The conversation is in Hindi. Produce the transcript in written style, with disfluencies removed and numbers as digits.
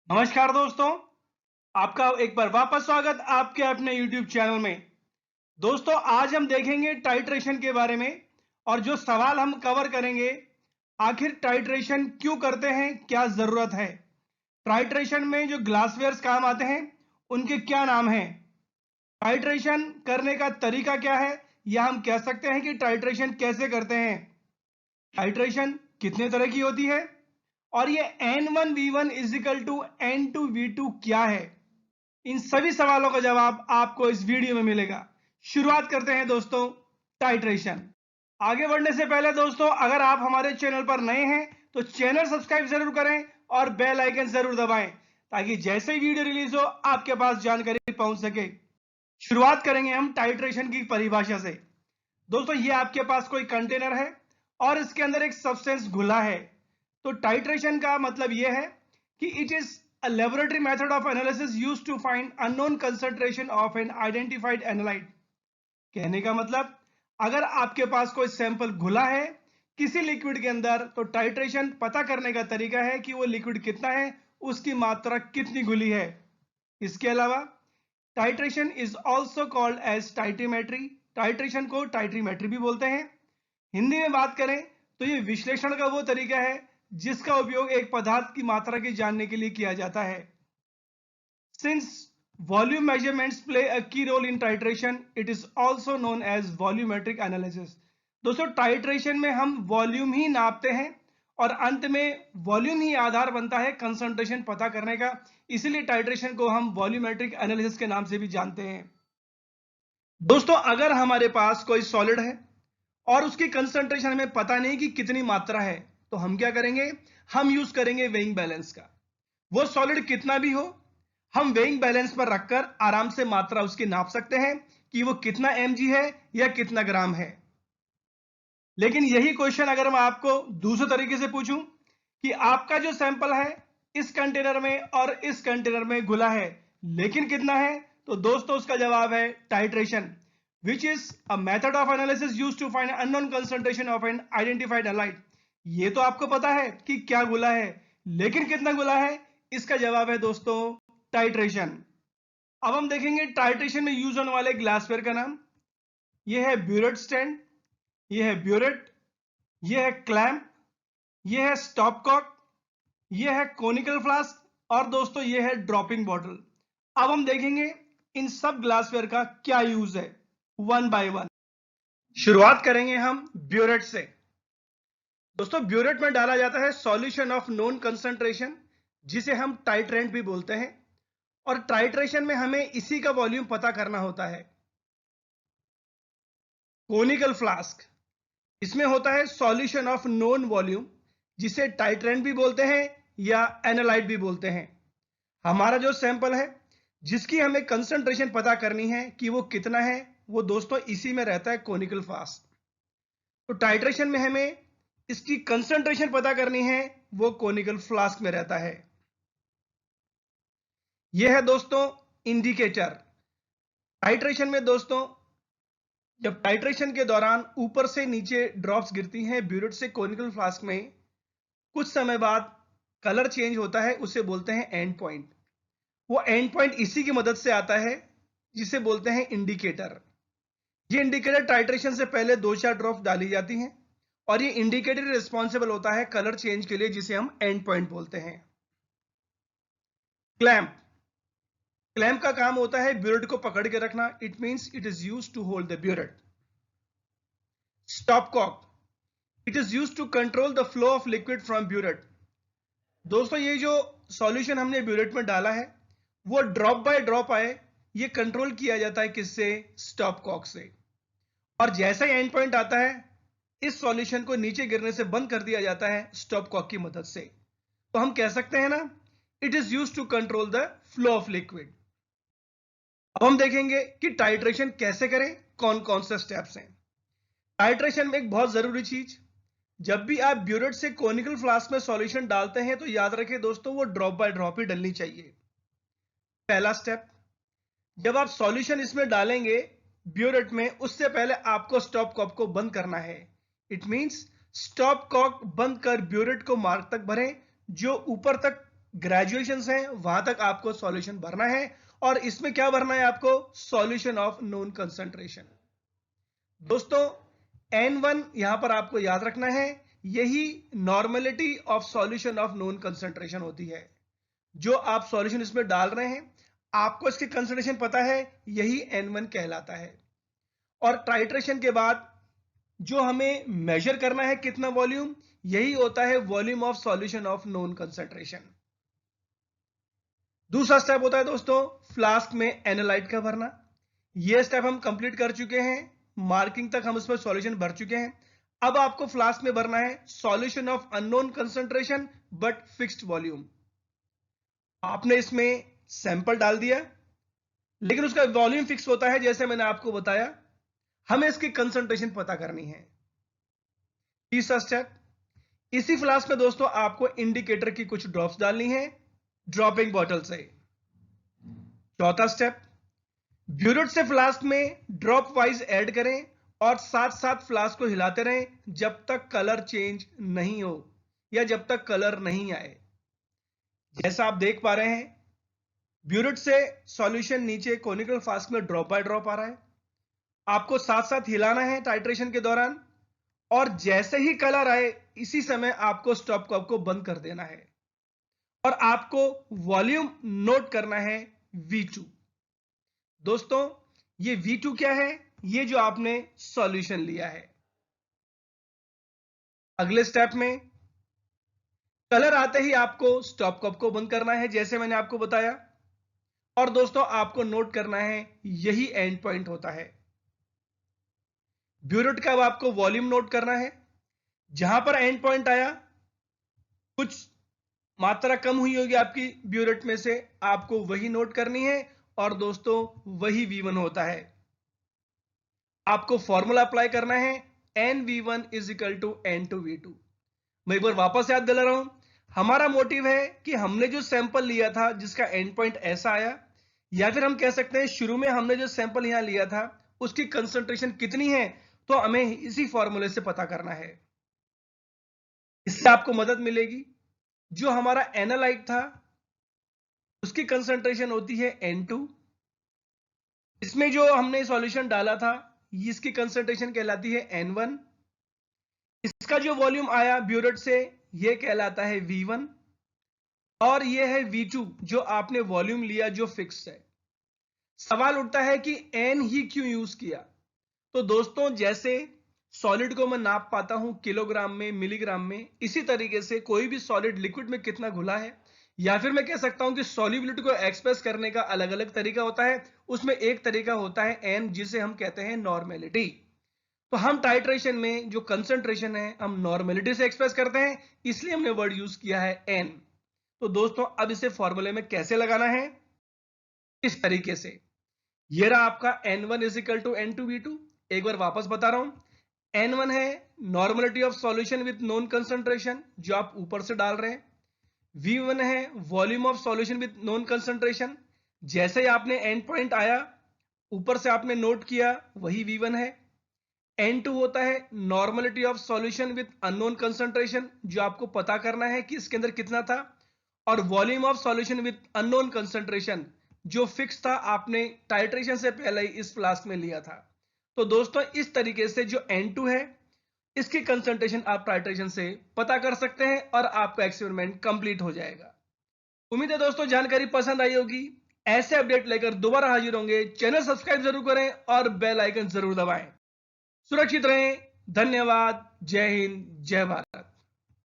नमस्कार दोस्तों, आपका एक बार वापस स्वागत आपके अपने YouTube चैनल में। दोस्तों, आज हम देखेंगे टाइट्रेशन के बारे में और जो सवाल हम कवर करेंगे, आखिर टाइट्रेशन क्यों करते हैं, क्या जरूरत है, टाइट्रेशन में जो ग्लासवेयर्स काम आते हैं उनके क्या नाम हैं, टाइट्रेशन करने का तरीका क्या है, या हम कह सकते हैं कि टाइट्रेशन कैसे करते हैं, टाइट्रेशन कितने तरह की होती है और ये N1V1 is equal to N2V2 क्या है। इन सभी सवालों का जवाब आपको इस वीडियो में मिलेगा। शुरुआत करते हैं दोस्तों टाइट्रेशन। आगे बढ़ने से पहले दोस्तों, अगर आप हमारे चैनल पर नए हैं तो चैनल सब्सक्राइब जरूर करें और बेल आइकन जरूर दबाएं ताकि जैसे ही वीडियो रिलीज हो आपके पास जानकारी पहुंच सके। शुरुआत करेंगे हम टाइट्रेशन की परिभाषा से। दोस्तों, ये आपके पास कोई कंटेनर है और इसके अंदर एक सब्सटेंस घुला है, तो टाइट्रेशन का मतलब यह है कि it is a laboratory method of analysis used to find unknown concentration of an identified analyte। कहने का मतलब, अगर आपके पास कोई सैंपल घुला है किसी लिक्विड के अंदर, तो टाइट्रेशन पता करने का तरीका है कि वो लिक्विड कितना है, उसकी मात्रा कितनी घुली है। इसके अलावा titration is also called as titrimetry. Titration को टाइट्रीमेट्री भी बोलते हैं। हिंदी में बात करें तो ये विश्लेषण का वो तरीका है जिसका उपयोग एक पदार्थ की मात्रा की जानने के लिए किया जाता है। Since volume measurements play a key role in titration, it is also known as volumetric analysis. दोस्तों, टाइट्रेशन में हम वॉल्यूम ही नापते हैं और अंत में वॉल्यूम ही आधार बनता है कंसंट्रेशन पता करने का, इसीलिए टाइट्रेशन को हम वॉल्यूमेट्रिक एनालिसिस के नाम से भी जानते हैं। दोस्तों, अगर हमारे पास कोई सॉलिड है और उसकी कंसंट्रेशन हमें पता नहीं कि कितनी मात्रा है, तो हम क्या करेंगे, हम यूज करेंगे वेइंग बैलेंस का। वो सॉलिड कितना भी हो, हम वेइंग बैलेंस पर रखकर आराम से मात्रा उसकी नाप सकते हैं कि वो कितना mg है या कितना ग्राम है। लेकिन यही क्वेश्चन अगर मैं आपको दूसरे तरीके से पूछूं कि आपका जो सैंपल है इस कंटेनर में और इस कंटेनर में घुला है, लेकिन कितना है, तो दोस्तों उसका जवाब है titration, which is a method of analysis used to find unknown concentration of an identified analyte। ये तो आपको पता है कि क्या घुला है, लेकिन कितना घुला है, इसका जवाब है दोस्तों टाइट्रेशन। अब हम देखेंगे टाइट्रेशन में यूज होने वाले ग्लासवेयर का नाम। यह है ब्यूरेट स्टैंड, यह है ब्यूरेट, यह है क्लैंप, यह है स्टॉपकॉक, यह है कोनिकल फ्लास्क और दोस्तों यह है ड्रॉपिंग बॉटल। अब हम देखेंगे इन सब ग्लासवेयर का क्या यूज है वन बाय वन। शुरुआत करेंगे हम ब्यूरेट से। दोस्तों, ब्यूरेट में डाला जाता है सॉल्यूशन ऑफ नोन कंसंट्रेशन, जिसे हम टाइट्रेंट भी बोलते हैं, और टाइट्रेशन में हमें इसी का वॉल्यूम पता करना होता है। कोनिकल फ्लास्क, इसमें होता है सॉल्यूशन ऑफ नोन वॉल्यूम, जिसे टाइट्रेंट भी बोलते हैं या एनालाइट भी बोलते हैं। हमारा जो सैंपल है जिसकी हमें कंसंट्रेशन पता करनी है कि वो कितना है, वो दोस्तों इसी में रहता है कोनिकल फ्लास्क। तो टाइट्रेशन में हमें इसकी कंसंट्रेशन पता करनी है, वो कोनिकल फ्लास्क में रहता है। यह है दोस्तों इंडिकेटर। टाइट्रेशन में दोस्तों, जब टाइट्रेशन के दौरान ऊपर से नीचे ड्रॉप्स गिरती हैं ब्यूरेट से कोनिकल फ्लास्क में, कुछ समय बाद कलर चेंज होता है, उसे बोलते हैं एंड पॉइंट। वो एंड पॉइंट इसी की मदद से आता है जिसे बोलते हैं इंडिकेटर। ये इंडिकेटर टाइट्रेशन से पहले 2-4 ड्रॉप डाली जाती हैं और ये इंडिकेटर रिस्पॉन्सिबल होता है कलर चेंज के लिए, जिसे हम एंड पॉइंट बोलते हैं। क्लैंप, क्लैंप का काम होता है ब्यूरेट को पकड़ के रखना। It means it is used to hold the burette. Stopcock, it is used to control the flow of liquid from burette. दोस्तों, ये जो सॉल्यूशन हमने ब्यूरेट में डाला है वो ड्रॉप बाय ड्रॉप आए, ये कंट्रोल किया जाता है किससे, स्टॉपकॉक से। और जैसा ही एंड पॉइंट आता है, इस सॉल्यूशन को नीचे गिरने से बंद कर दिया जाता है स्टॉपकॉक की मदद से। तो हम कह सकते हैं ना, it is used to control the flow of liquid. अब हम देखेंगे कि टाइट्रेशन कैसे करें, कौन कौन से स्टेप्स हैं। टाइट्रेशन में एक बहुत जरूरी चीज, जब भी आप ब्यूरेट से कोनिकल फ्लास्क में सॉल्यूशन डालते हैं तो याद रखें दोस्तों, वो ड्रॉप बाय ड्रॉप ही डलनी चाहिए। पहला स्टेप, जब आप सॉल्यूशन इसमें डालेंगे ब्यूरेट में, उससे पहले आपको स्टॉप कॉक को बंद करना है। इट मींस स्टॉप कॉक बंद कर ब्यूरेट को मार्क तक भरें जो ऊपर तक ग्रेजुएशन है वहां तक आपको सॉल्यूशन भरना है। और इसमें क्या भरना है आपको? Solution of known concentration. दोस्तों N1 यहां पर आपको याद रखना है, यही normality of solution of known concentration होती है। जो आप सॉल्यूशन इसमें डाल रहे हैं, आपको इसकी कंसंट्रेशन पता है, यही N1 कहलाता है। और टाइट्रेशन के बाद जो हमें मेजर करना है कितना वॉल्यूम, यही होता है volume of solution of known concentration. दूसरा स्टेप होता है दोस्तों फ्लास्क में एनालाइट का भरना। यह स्टेप हम कंप्लीट कर चुके हैं, मार्किंग तक हम उसमें सॉल्यूशन भर चुके हैं। अब आपको फ्लास्क में भरना है solution of unknown concentration but fixed volume. आपने इसमें सैंपल डाल दिया, लेकिन उसका वॉल्यूम फिक्स होता है। जैसे मैंने आपको बताया, हमें इसकी कंसंट्रेशन पता करनी है। तीसरा स्टेप, इसी फ्लास्क में दोस्तों आपको इंडिकेटर की कुछ ड्रॉप्स डालनी है ड्रॉपिंग बॉटल से। चौथा स्टेप, ब्यूरेट से फ्लास्क में ड्रॉप वाइज ऐड करें और साथ साथ फ्लास्क को हिलाते रहें जब तक कलर चेंज नहीं हो या जब तक कलर नहीं आए। जैसा आप देख पा रहे हैं, ब्यूरेट से सॉल्यूशन नीचे कोनिकल फ्लास्क में ड्रॉप बाय ड्रॉप आ रहा है। आपको साथ साथ हिलाना है टाइट्रेशन के दौरान, और जैसे ही कलर आए इसी समय आपको स्टॉप कॉप को बंद कर देना है और आपको वॉल्यूम नोट करना है V2। दोस्तों ये V2 क्या है? ये जो आपने सॉल्यूशन लिया है। अगले स्टेप में कलर आते ही आपको स्टॉप कॉप को बंद करना है, जैसे मैंने आपको बताया। और दोस्तों आपको नोट करना है, यही एंड पॉइंट होता है। ब्यूरेट का अब आपको वॉल्यूम नोट करना है। जहां पर एंड पॉइंट आया, कुछ मात्रा कम हुई होगी आपकी ब्यूरेट में से, आपको वही नोट करनी है। और दोस्तों वही V1 होता है। आपको फॉर्मूला अप्लाई करना है NV1 is equal to N2V2। मैं एक बार वापस याद दिला रहा हूं, हमारा मोटिव है कि हमने जो सैंपल लिया था जिसका एंड पॉइंट ऐसा आया, या फिर हम कह सकते हैं शुरू में हमने जो सैंपल यहां लिया था उसकी कंसंट्रेशन कितनी है, तो हमें इसी फॉर्मूले से पता करना है। इससे आपको मदद मिलेगी। जो हमारा एनालाइट था उसकी कंसंट्रेशन होती है N2। इसमें जो हमने सॉल्यूशन डाला था इसकी कंसंट्रेशन कहलाती है N1। इसका जो वॉल्यूम आया ब्यूरेट से यह कहलाता है V1। और यह है V2 जो आपने वॉल्यूम लिया जो फिक्स है। सवाल उठता है कि N ही क्यों यूज किया? तो दोस्तों जैसे सॉलिड को मैं नाप पाता हूं किलोग्राम में, मिलीग्राम में, इसी तरीके से कोई भी सॉलिड लिक्विड में कितना घुला है, या फिर मैं कह सकता हूं कि सॉल्युबिलिटी को एक्सप्रेस करने का अलग अलग तरीका होता है। उसमें एक तरीका होता है N, जिसे हम कहते हैं नॉर्मेलिटी। तो हम टाइट्रेशन में जो कंसंट्रेशन है हम नॉर्मेलिटी से एक्सप्रेस करते हैं, इसलिए हमने वर्ड यूज किया है N। तो दोस्तों अब इसे फॉर्मूले में कैसे लगाना है? इस तरीके से। ये रहा आपका N1 is equal to N2V2। एक बार वापस बता रहा हूं, N1 है normality of solution with known concentration जो आप ऊपर से डाल रहे हैं। V1 है volume of solution with known concentration, जैसे ही आपने एंड पॉइंट आया ऊपर से आपने नोट किया वही V1 है। N2 होता है normality of solution with unknown concentration, जो आपको पता करना है कि इसके अंदर कितना था। और volume of solution with unknown concentration जो फिक्स था, आपने टाइट्रेशन से पहले ही इस फ्लास्क में लिया था। तो दोस्तों इस तरीके से जो N2 है इसकी कंसंट्रेशन आप टाइट्रेशन से पता कर सकते हैं और आपका एक्सपेरिमेंट कंप्लीट हो जाएगा। उम्मीद है दोस्तों जानकारी पसंद आई होगी। ऐसे अपडेट लेकर दोबारा हाजिर होंगे। चैनल सब्सक्राइब जरूर करें और बेल आइकन जरूर दबाएं। सुरक्षित रहें। धन्यवाद। जय हिंद, जय भारत।